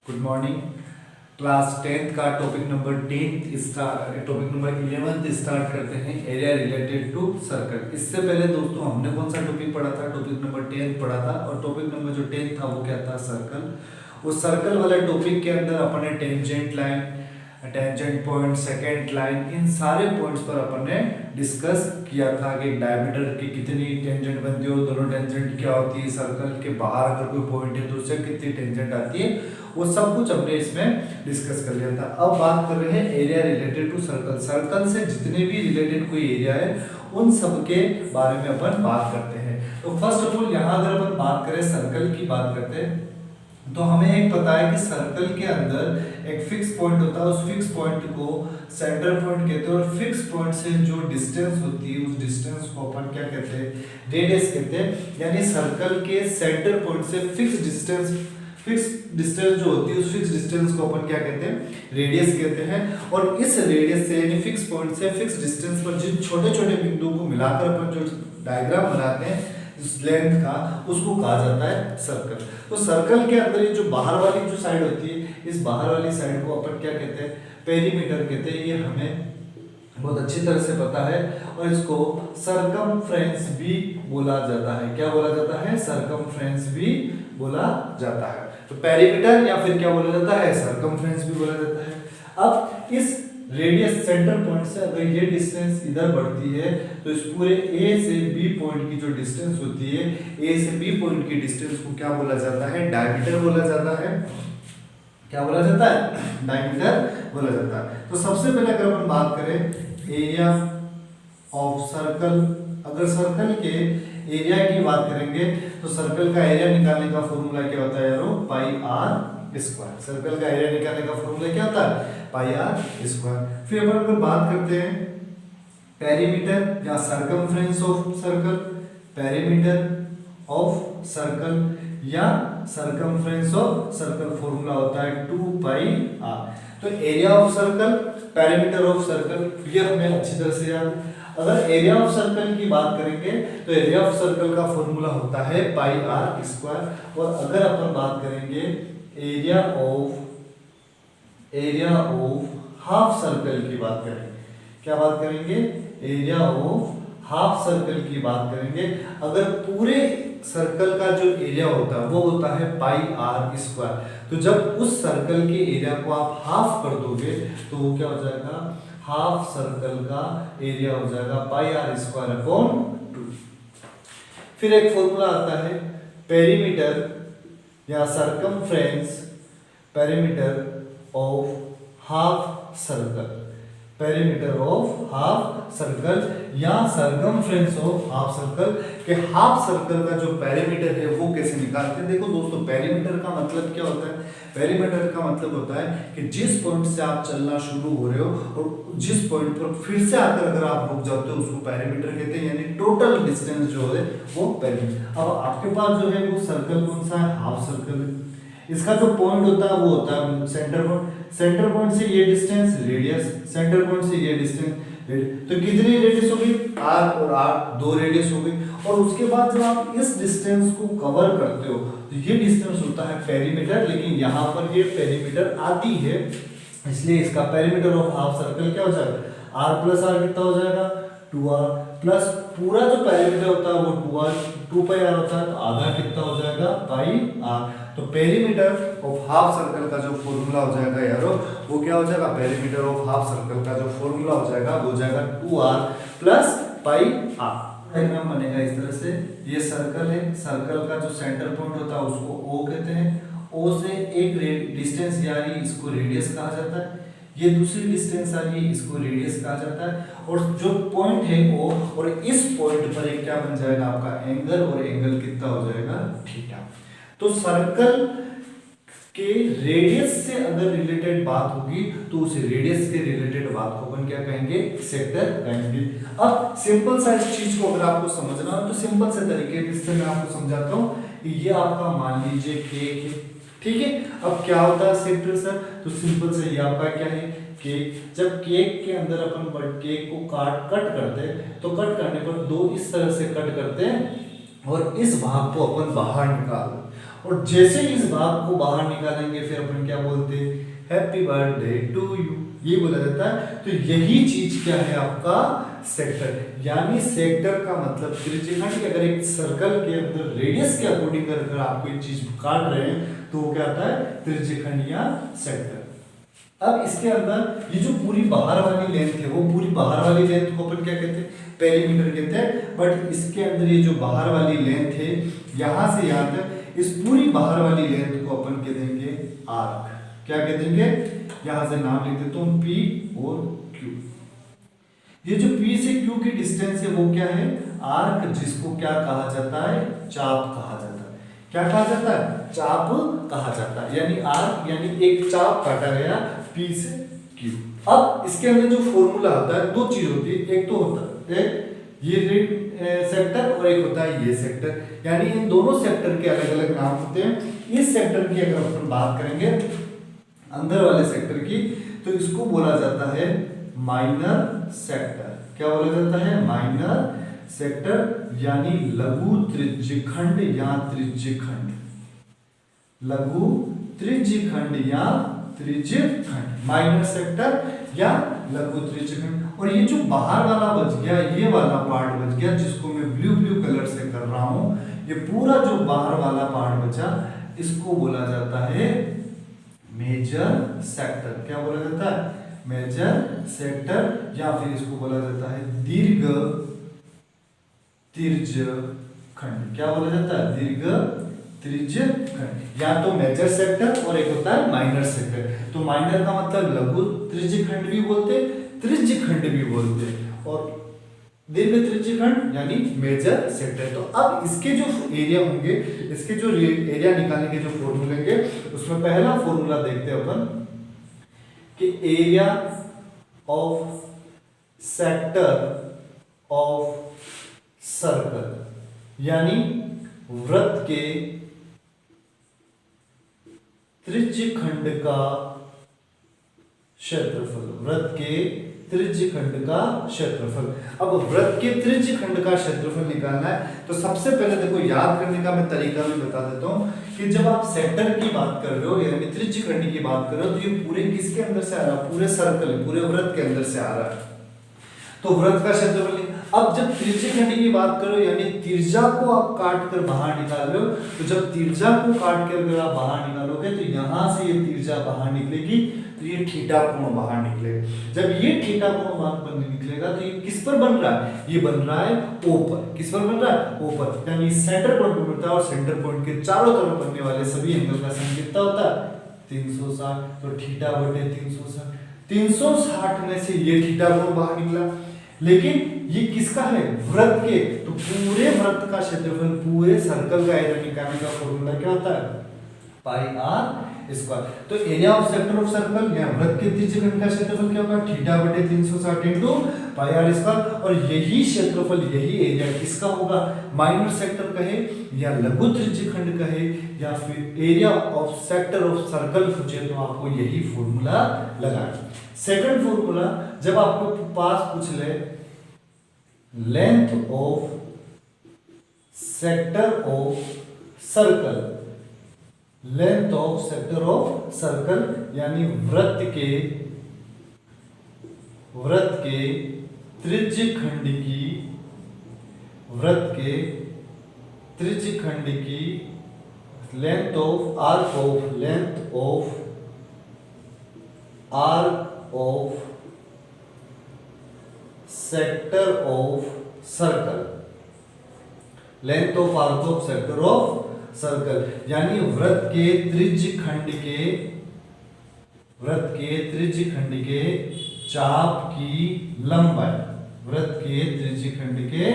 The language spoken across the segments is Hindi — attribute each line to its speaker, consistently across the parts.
Speaker 1: Good morning. क्लास 10th का टॉपिक नंबर 11 स्टार्ट करते हैं। Area related to circle. इससे पहले दोस्तों हमने कौन सा टॉपिक पढ़ा था? टॉपिक नंबर 10 पढ़ा था और टॉपिक नंबर जो 10 था वो क्या था? सर्कल। उस सर्कल वाले टॉपिक के अंदर अपन ने tangent line, tangent point, second line, इन सारे पॉइंट्स पर अपन ने डिस्कस किया था कि डायमीटर की कितनी टेंजेंट बनती है और दोनों टेंजेंट क्या होती है, सर्कल के बाहर अगर कोई पॉइंट है तो उससे कितनी टेंजेंट आती है, वो सब कुछ हमने इसमें डिस्कस कर लिया था। अब बात कर रहे हैं area related to circle. Circle से जितने भी रिलेटेड कोई एरिया है उन सब के बारे में अपन बात करते हैं। तो फर्स्ट ऑफ ऑल यहाँ अगर अपन बात करें, सर्कल की बात करते हैं, तो हमें एक पता है कि सर्कल के अंदर एक फिक्स पॉइंट होता है। उस फिक्स पॉइंट को सेंटर पॉइंट कहते हैं और फिक्स पॉइंट से जो डिस्टेंस होती है उस डिस्टेंस को अपन क्या कहते हैं? रेडियस कहते हैं। यानी सर्कल के सेंटर पॉइंट से फिक्स डिस्टेंस जो होती है उस फिक्स डिस्टेंस को अपन क्या कहते हैं? रेडियस कहते हैं। और इस रेडियस से यानी फिक्स पॉइंट से फिक्स डिस्टेंस पर जिन छोटे छोटे बिंदुओं को मिलाकर अपन जो डायग्राम बनाते हैं इस लेंथ का, उसको कहा जाता है सर्कल। तो सर्कल के अंदर ये जो बाहर वाली जो साइड होती है, इस बाहर वाली साइड को अपन क्या कहते हैं? पेरीमीटर कहते हैं। ये हमें बहुत अच्छी तरह से पता है और इसको सरकमफ्रेंस भी बोला जाता है। क्या बोला जाता है? सरकमफ्रेंस भी बोला जाता है। तो पेरीमीटर या फिर क्या बोला जाता है? सरकमफ्रेंस भी बोला जाता है। अब इस रेडियस सेंटर पॉइंट से अगर ये डिस्टेंस इधर बढ़ती है तो इस पूरे ए से बी पॉइंट की जो डिस्टेंस होती है, ए से बी पॉइंट की डिस्टेंस को क्या बोला जाता है? डायमीटर बोला जाता है। क्या बोला जाता है? डायमीटर बोला जाता है। तो सबसे पहले अगर अपन बात करें एरिया ऑफ सर्कल, अगर सर्कल के एरिया की बात करेंगे तो सर्कल का एरिया निकालने का फॉर्मूला क्या होता है यारों? पाई आर स्क्वायर। सर्कल का एरिया निकालने का फॉर्मूला क्या होता है? पाई आर स्क्वायर। फिर अपन अगर बात करते हैं पेरीमीटर या circumference of circle, perimeter of circle या सरकमफ्रेंस ऑफ सर्कल फॉर्मूला होता है 2 पाई आर। तो area of circle, perimeter of circle, ये हमें अच्छी तरह से याद। अगर एरिया ऑफ सर्कल की बात करेंगे तो एरिया ऑफ सर्कल का फॉर्मूला होता है पाई आर स्क्वायर। और अगर अपन बात करेंगे एरिया ऑफ हाफ सर्कल की बात करेंगे, क्या बात करेंगे? एरिया ऑफ हाफ सर्कल की बात करेंगे। अगर पूरे सर्कल का जो एरिया होता है वो होता है पाई आर स्क्वायर। तो जब उस सर्कल के एरिया को आप हाफ कर दोगे तो वो क्या हो जाएगा? हाफ सर्कल का एरिया हो जाएगा पाई आर स्क्वायर अपॉन 2। फिर एक फॉर्मूला आता है पेरीमीटर या circumference, perimeter of half circle, perimeter of half circle या सरकमफ्रेंस ऑफ हाफ सर्कल के हाफ सर्कल का जो पेरीमीटर है वो कैसे निकालते हैं? देखो दोस्तों, पेरीमीटर का मतलब क्या होता है? पेरीमीटर का मतलब होता है कि जिस पॉइंट से आप चलना शुरू हो रहे हो और जिस पॉइंट पर फिर से आकर अगर आप रुक जाते हो उसको पेरीमीटर कहते हैं। यानी टोटल डिस्टेंस जो है वो पेरीमीटर। अब आपके पास जो है वो सर्कल कौन सा है? हाफ सर्कल है। इसका जो पॉइंट होता है वो होता है सेंटर पॉइंट। सेंटर पॉइंट से ये डिस्टेंस रेडियस, सेंटर पॉइंट से ये डिस्टेंस, तो कितनी रेडियस हो गई? आर और आर, 2 रेडियस हो गई। और उसके बाद जब आप इस डिस्टेंस को कवर करते हो तो ये डिस्टेंस होता है पेरीमीटर। लेकिन यहाँ पर ये पेरीमीटर आती है, इसलिए इसका पेरीमीटर ऑफ हाफ सर्कल क्या हो जाएगा? आर प्लस आर कितना हो जाएगा? 2r प्लस पूरा जो पेरीमीटर होता है वो 2 पाई आर होता है, तो आधा कितना हो जाएगा? Pi are. तो पेरीमीटर ऑफ हाफ सर्कल का जो फॉर्मूला हो जाएगा यारो वो क्या हो जाएगा? पेरीमीटर ऑफ हाफ सर्कल का जो फॉर्मूला हो जाएगा वो हो जाएगा 2r plus pi are. Diagram बनेगा इस तरह से। ये सर्कल है, सर्कल का जो सेंटर पॉइंट होता है उसको O कहते हैं। O से एक डिस्टेंस आ रही है, इसको रेडियस कहा जाता है। ये दूसरी डिस्टेंस आ रही है, इसको रेडियस कहा जाता है। और जो पॉइंट है O और इस पॉइंट पर एक क्या बन जाएगा? आपका एंगल, और एंगल कितना हो जाएगा? थीटा। तो सर्कल के रेडियस से अगर रिलेटेड बात होगी तो उस रेडियस के रिलेटेड बात को अपन क्या कहेंगे? सेक्टर कहेंगे। अब सिंपल सा इस चीज को अगर आपको समझना हो तो सिंपल से तरीके से मैं आपको समझाता हूँ। ये आपका मान लीजिए केक है, ठीक है। अब क्या होता है सेक्टर सर? तो सिंपल से ये आपका क्या है? केक। जब केक के अंदर अपन केक को कट करते हैं तो कट करने पर 2 इस तरह से कट करते हैं और इस भाग को अपन बाहर निकाल और जैसे इस भाग को बाहर निकालेंगे फिर अपन क्या बोलते हैं, हैप्पी बर्थडे टू यू, ये बोला जाता है। तो यही चीज क्या है आपका सेक्टर, यानी सेक्टर का मतलब त्रिज्यखंड के अगर एक सर्कल के अंदर रेडियस के अकॉर्डिंग अगर आप कोई चीज काट रहे हैं तो वो क्या आता है, त्रिज्यखंड या सेक्टर। अब इसके अंदर ये जो पूरी बाहर वाली लेंथ है, वो पूरी बाहर वाली लेंथ को अपन क्या कहते हैं, पेरीमीटर कहते हैं। बट इसके अंदर ये जो बाहर वाली लेंथ है, यहां से यहां तक, इस पूरी बाहर वाली लेंथ को अपन कह देंगे आर्क। क्या कह देंगे, यहां से नाम लिख देता हूं P और Q। ये जो P से Q की डिस्टेंस है वो क्या है, आर्क, जिसको क्या कहा जाता है, चाप कहा जाता है। क्या कहा जाता है, चाप कहा जाता है। यानी आर्क यानी एक चाप काटा गया P से Q। अब इसके अंदर जो फॉर्मूला होता है, दो चीज होती है, एक तो होता है ये सेक्टर और एक होता है ये सेक्टर, यानी इन दोनों सेक्टर के अलग अलग नाम होते हैं। इस सेक्टर की अगर अपन बात करेंगे, अंदर वाले सेक्टर की, तो इसको बोला जाता है माइनर सेक्टर। क्या बोला जाता है, माइनर सेक्टर, यानी लघु त्रिज्यखंड या त्रिज्यखंड, लघु त्रिज्यखंड या त्रिज्यखंड, माइनर सेक्टर या लघु त्रिज्यखंड। और ये जो बाहर वाला बच गया, ये वाला पार्ट बच गया जिसको मैं ब्लू ब्लू कलर से कर रहा हूं, ये पूरा जो बाहर वाला पार्ट बचा, इसको बोला जाता है मेजर सेक्टर। क्या बोला जाता है, मेजर सेक्टर, या फिर इसको बोला जाता है दीर्घ त्रिज्यखंड। क्या बोला जाता है, दीर्घ त्रिज्यखंड। या तो मेजर सेक्टर और एक होता है माइनर सेक्टर। तो माइनर का मतलब लघु त्रिज्यखंड भी बोलते, त्रिज्यखंड भी बोलते, और दीर्घ त्रिज्यखंड यानी मेजर सेक्टर। तो अब इसके जो एरिया होंगे, इसके जो एरिया निकालने के जो फॉर्मूले होंगे, उसमें पहला फॉर्मूला देखते हैं अपन कि area of sector of circle, यानी वृत्त के त्रिज्यखंड का क्षेत्रफल, वृत्त के त्रिज्यखंड का क्षेत्रफल। अब वृत्त के त्रिज्यखंड का क्षेत्रफल निकालना है, तो सबसे पहले देखो याद करने का मैं तरीका भी बता देता हूं कि जब आप सेक्टर की बात कर रहे हो यानी त्रिज्यखंड की बात कर रहे हो, तो ये पूरे किसके अंदर से आ रहा है, पूरे सर्कल, पूरे वृत्त के अंदर से आ रहा है। तो वृत्त का क्षेत्रफल। अब जब त्रिज्यखंड की बात करो, यानी त्रिज्या को आप काट कर बाहर निकाल रहे हो, तो जब त्रिज्या को काट कर अगर आप बाहर निकालोगे, तो यहां से ये त्रिज्या बाहर निकलेगी, तो ये थीटा कोण बाहर निकलेगा। जब ये थीटा कोण बाहर निकलेगा, तो ये किस पर बन रहा है, ये बन रहा है O पर। किस पर बन रहा है, O पर, यानी सेंटर पॉइंट पर बनता है, और सेंटर पॉइंट के चारों तरफ बनने वाले सभी एंगल का सम कितना होता है, 360। तो थीटा बटे 360, 360 में से ये थीटा कोण बाहर निकला। लेकिन ये किसका है, वृत्त के। तो पूरे वृत्त का क्षेत्रफल, पूरे सर्कल का एरिया निकालने का फॉर्मूला क्या होता है, पाई आर स्क्वायर। तो area of sector of circle या वृत्त के त्रिज्यखंड का क्षेत्रफल क्या होगा, थीटा बटे 360 इनटू पाई आर स्क्वायर। और यही क्षेत्रफल, यही एरिया किसका होगा, माइनर सेक्टर कहे या लघु त्रिज्यखंड कहे या फिर area of sector of circle पूछे, तो आपको यही फॉर्मूला लगाना। सेकंड फॉर्मूला, जब आपको पास पूछ ले length of sector of circle, length of sector of circle, यानी वृत्त के त्रिज्यखंड की, वृत्त के त्रिज्यखंड की length of arc of, length of arc of sector of circle, length of arc of sector of circle, यानी वृत्त के त्रिज्यखंड के चाप की लंबाई, वृत्त के त्रिज्यखंड के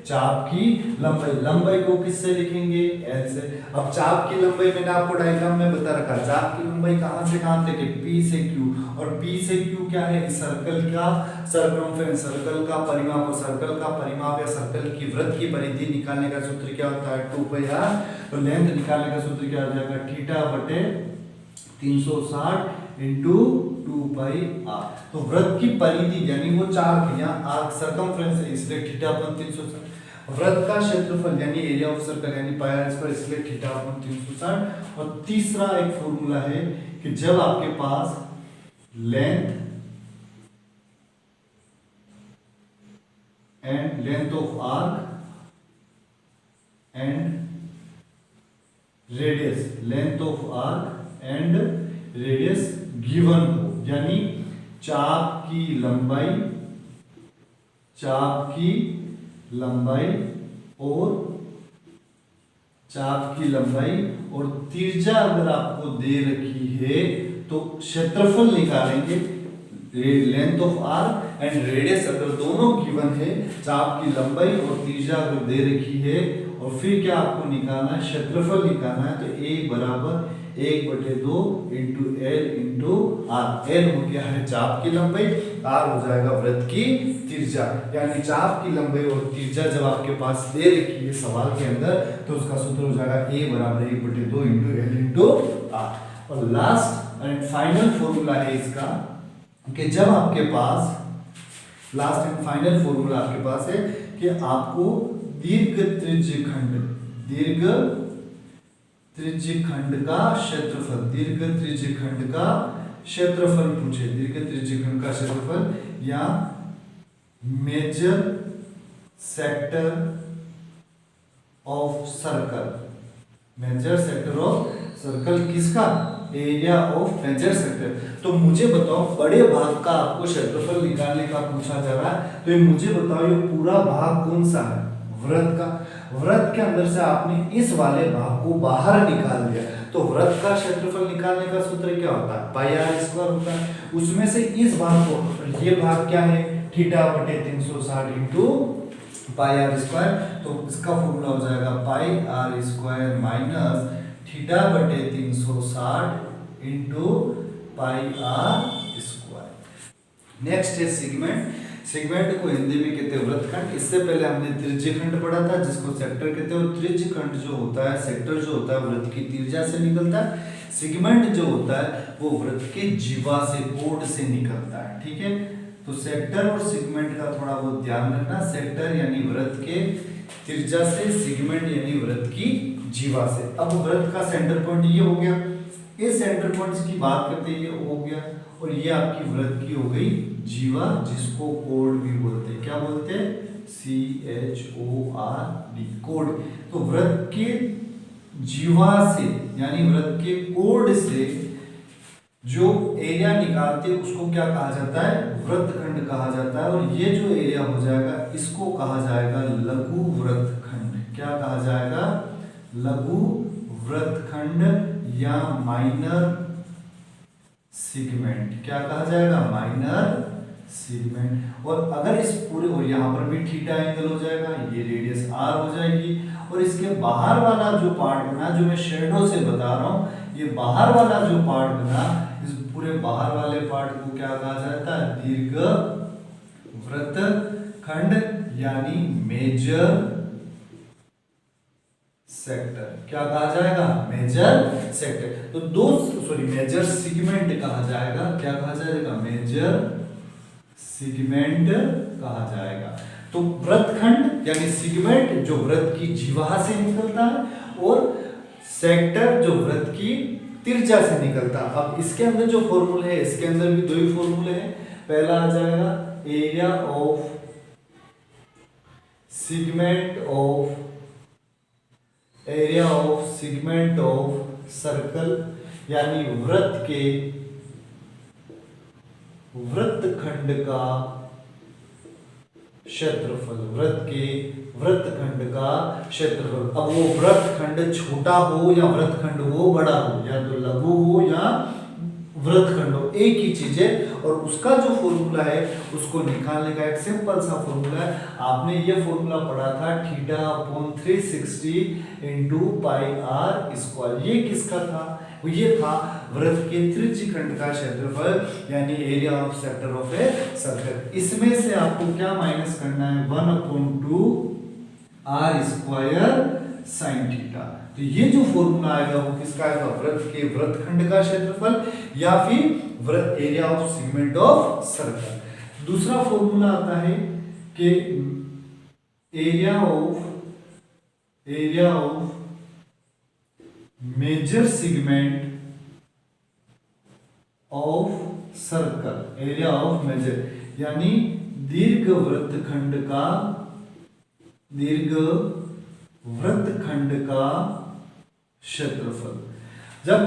Speaker 1: चाप की लंबाई, लंबाई को किससे लिखेंगे, L से। अब चाप की लंबाई मैंने आपको डायग्राम में बता रखा, चाप की लंबाई कहां से कहां तक है, P से Q। और P से Q क्या है, सर्कल का सर्कमफ्रेंस, सर्कल का परिमाप, और सर्कल का परिमाप या सर्कल की वृत्त की परिधि निकालने का सूत्र क्या होता है, 2 पाई r। तो लेंथ निकालने का सूत्र क्या हो जाएगा, थीटा बटे 360 इंटू 2 पाई r। तो वृत्त की परिधि यानी वो चाप, यहाँ आर्क सर्कमफ्रेंस है, इसलिए थीटा अपन 360, वृत्त का क्षेत्रफल यानी एरिया ऑफ सर्कल यानी पाई आर स्क्वायर, इसलिए थीटा अपॉन 360। और तीसरा एक फॉर्मूला है कि जब आपके पास length of arc and radius, length of arc and radius given हो, यानी चाप की लंबाई और त्रिज्या अगर आपको दे रखी है तो क्षेत्रफल निकालेंगे। Length of arc and radius अगर दोनों गिवन है, चाप की लंबाई और त्रिज्या अगर दे रखी है, और फिर क्या आपको निकालना है, क्षेत्रफल निकालना है। तो A बराबर 1/2 into L into R. L हो गया है चाप की लंबाई, R हो जाएगा वृत्त की त्रिज्या। यानी चाप की लंबाई और त्रिज्या जब आपके पास दे रखी है सवाल के अंदर, तो उसका सूत्र हो जाएगा A बराबर 1/2 इंटू L इंटू आर। और लास्ट एंड फाइनल फॉर्मूला है इसका कि जब आपके पास लास्ट एंड फाइनल फॉर्मूला आपके पास है कि आपको दीर्घ त्रिज्यखंड का क्षेत्रफल, दीर्घ त्रिज्यखंड का क्षेत्रफल पूछे, दीर्घ त्रिज्यखंड का क्षेत्रफल या major sector of circle, major sector of circle किसका, एरिया ऑफ मेजर सेक्टर। तो मुझे बताओ बड़े भाग का आपको क्षेत्रफल निकालने का पूछा जा रहा है, तो ये मुझे बताओ ये पूरा भाग कौन सा है, वृत्त का। वृत्त के अंदर से आपने इस वाले भाग को बाहर निकाल दिया, तो वृत्त का क्षेत्रफल निकालने का सूत्र क्या होता है, पाई आर स्क्वायर होता है। उसमें से इस भाग को, ये भाग क्या है, θ/360 इंटू पाई आर स्क्वायर, तो इसका फॉर्मूला हो जाएगा pi r square minus θ/360 into pi r square. Next है सेगमेंट। सेगमेंट को हिंदी में कहते हैं वृत्तखंड। इससे पहले हमने त्रिज्यखंड पढ़ा था जिसको सेक्टर कहते हैं। त्रिज्यखंड जो होता है, सेक्टर जो होता है वृत्त की त्रिज्या से निकलता है। सेगमेंट जो होता है वो वृत्त के जीवा से, कोण से निकलता है। ठीक है, तो सेक्टर और सेगमेंट का थोड़ा बहुत ध्यान रखना। सेक्टर यानी वृत्त के त्रिज्या से, सेगमेंट यानी वृत्त की जीवा से। अब वृत्त का सेंटर पॉइंट ये हो गया, इस सेंटर पॉइंट की बात करते हैं, ये हो गया, और ये आपकी वृत्त की हो गई जीवा, जिसको कोण भी बोलते हैं। क्या बोलते हैं, CHORD, कोण। तो वृत्त के जीवा से यानी वृत्त के कोण से जो एरिया निकालते हैं उसको क्या कहा जाता है, वृत्तखंड कहा जाता है। और ये जो एरिया हो जाएगा इसको कहा जाएगा लघु वृत्तखंड। क्या कहा जाएगा, लघु वृत्तखंड या माइनर सेगमेंट। क्या कहा जाएगा, माइनर सेगमेंट। और अगर इस पूरे, और यहाँ पर भी थीटा एंगल हो जाएगा, ये रेडियस r हो जाएगी। और इसके बाहर वाला जो पार्ट बना, जो मैं शेडो से बता रहा हूँ, ये बाहर वाला जो पार्ट बना, इस पूरे बाहर वाले पार्ट को क्या कहा जाता है, दीर्घ वृत्तखंड यानी मेजर सेक्टर। क्या कहा जाएगा, मेजर सेक्टर। तो मेजर सेगमेंट कहा जाएगा। क्या कहा जाएगा, मेजर सेगमेंट कहा जाएगा। तो वृत्तखंड यानी सेगमेंट जो वृत्त की जीवा से निकलता है, और सेक्टर जो वृत्त की त्रिज्या से निकलता है। अब इसके अंदर जो फॉर्मूले है, इसके अंदर भी दो ही फॉर्मूले हैं। पहला आ जाएगा area of segment of circle, यानी वृत्त के वृत्तखंड का क्षेत्रफल, वृत्तखंड का क्षेत्रफल। अब वो वृत्तखंड छोटा हो या वृत्तखंड वो बड़ा हो, या तो लघु हो या वृत्तखंड हो, एक ही चीज है। और उसका जो फॉर्मूला है उसको निकालने का एक सिंपल सा फॉर्मूला है। आपने ये फॉर्मूला पढ़ा था, θ/360 इंटू पाई आर स्क्वायर। ये किसका था, ये था वृत्त के त्रिज्यखंड का क्षेत्रफल यानी area of sector of a circle. इसमें से आपको क्या माइनस करना है, 1/2 आर स्क्वायर साइन थीटा। तो ये जो फॉर्मूला आएगा वो किसका आएगा, वृत्त के वृत्तखंड का क्षेत्रफल या फिर वृत्त area of segment of circle. दूसरा फॉर्मूला आता है कि area of major segment of circle, area of major यानी दीर्घ वृत्तखंड का क्षेत्रफल। जब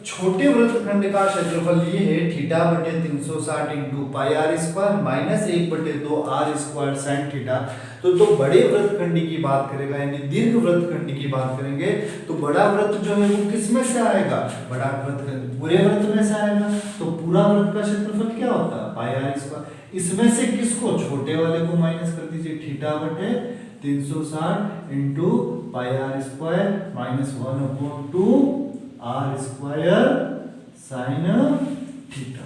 Speaker 1: छोटे वृत्तखंड का क्षेत्रफल ये है थीटा बटे 360 into pi r square minus 1/2 r square sine theta, तो बड़े वृत्तखंड की बात करेगा यानी दीर्घ वृत्तखंड की बात करेंगे तो बड़ा वृत्त जो है वो किस में से आएगा, बड़ा वृत्त पूरे वृत्त में से आएगा। तो पूरा वृत्त का क्षेत्रफल क्या होता है पाई आर स्क्वायर। इसमें से किसको, छोटे वाले को माइनस कर दीजिए, थीटा बटे 360 into pi r square minus 1/2 r square sine theta.